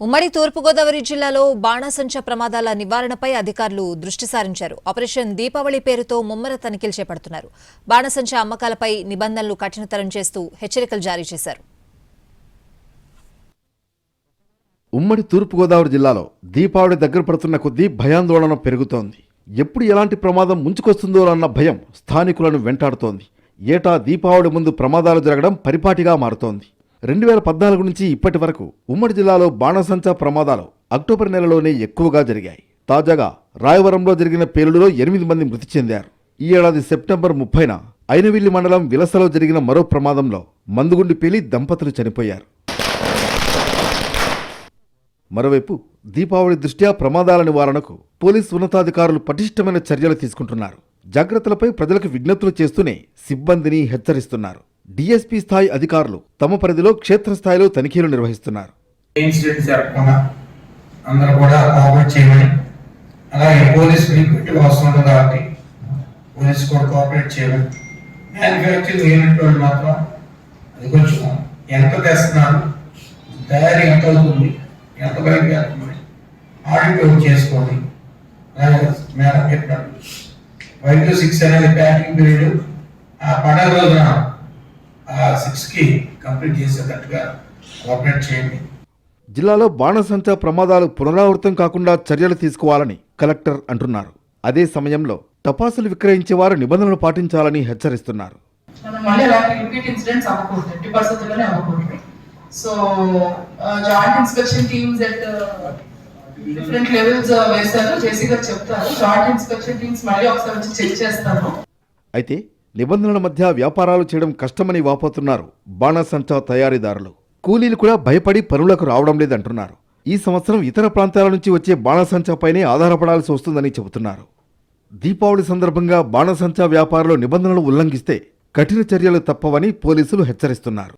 ఉమ్మడి తూర్పుగోదావరి జిల్లాలో బాణాసంచా ప్రమాదాల నివారణపై అధికారులు దృష్టి సారించారు. ఆపరేషన్ దీపావళి పేరుతో ముమ్మర తనిఖీలు చేపడుతున్నారు. బాణాసంచా అమ్మకాలపై నిబంధనలు కఠినతరం చేస్తూ హెచ్చరికలు జారీ చేశారు. ఉమ్మడి తూర్పుగోదావరి జిల్లాలో దీపావళి దగ్గర పడుతున్న కొద్దీ భయాందోళన పెరుగుతోంది. ఎప్పుడు ఎలాంటి ప్రమాదం ముంచుకొస్తుందో అన్న భయం స్థానికులను వెంటాడుతోంది. ఏటా దీపావళి ముందు ప్రమాదాలు జరగడం పరిపాటిగా మారుతోంది. 2014 నుంచి ఇప్పటి వరకు ఉమ్మడి జిల్లాలో బాణాసంచా ప్రమాదాలు అక్టోబర్ నెలలోనే ఎక్కువగా జరిగాయి. తాజాగా రాయవరంలో జరిగిన పేలుడులో 8 మంది మృతి చెందారు. ఈ ఏడాది సెప్టెంబర్ 30న ఐనవిల్లి మండలం విలసలో జరిగిన మరో ప్రమాదంలో మందుగుండి పేలి దంపతులు చనిపోయారు. మరోవైపు దీపావళి దృష్ట్యా ప్రమాదాల నివారణకు పోలీసు ఉన్నతాధికారులు పటిష్టమైన చర్యలు తీసుకుంటున్నారు. జాగ్రత్తలపై ప్రజలకు విజ్ఞప్తులు చేస్తూనే సిబ్బందిని హెచ్చరిస్తున్నారు. డిఎస్పీ స్థాయి అధికారులు తమ పరిధిలో క్షేత్రస్థాయిలో తనిఖీలు నిర్వహిస్తున్నారు. ఇన్సిడెంట్స్ జరగకుండా అందరూ కూడా కోఆపరేట్ చేయమని, అలాగే పోలీసు మీకు అవసరం ఉంది కాబట్టి పోలీసు కూడా కోఆపరేట్ చేయమని, మ్యానుఫ్యాక్చరింగ్ యూనిట్ వాళ్ళు మాత్రం అది కొంచెం ఎంత తెస్తున్నారు, తయారీ ఎంత అవుతుంది, ఎంత బయటకు వెళ్తుంది ఆడిట్ చేసుకోండి. అలాగే మేడం చెప్పినట్టు 5 to 6 అనేది ప్యాకింగ్ పీరియడ్, ఆ పండుగ రోజున 6కి కంప్లీట్ చేసేటట్టుగా కోఆపరేట్ చేయండి. జిల్లాలో బాణాసంచా ప్రమాదాలు పునరావృతం కాకుండా చర్యలు తీసుకోవాలని కలెక్టర్ అంటున్నారు. అదే సమయంలో టపాసులు విక్రయించే వారు నిబంధనలు పాటించాలని హెచ్చరిస్తున్నారు. So joint inspection teams at different levels వేశారు. జేసీ గారు చెప్తారు. జాయింట్ ఇన్స్పెక్షన్ టీమ్స్ మళ్ళీ ఒకసారి వచ్చి చెక్ చేస్తాను. అయితే నిబంధనల మధ్య వ్యాపారాలు చేయడం కష్టమని వాపోతున్నారు బాణాసంచా తయారీదారులు. కూలీలు కూడా భయపడి పనులకు రావడం లేదంటున్నారు. ఈ సంవత్సరం ఇతర ప్రాంతాల నుంచి వచ్చే బాణాసంచాపైనే ఆధారపడాల్సి వస్తుందని చెబుతున్నారు. దీపావళి సందర్భంగా బాణాసంచా వ్యాపారులు నిబంధనలు ఉల్లంఘిస్తే కఠిన చర్యలు తప్పవని పోలీసులు హెచ్చరిస్తున్నారు.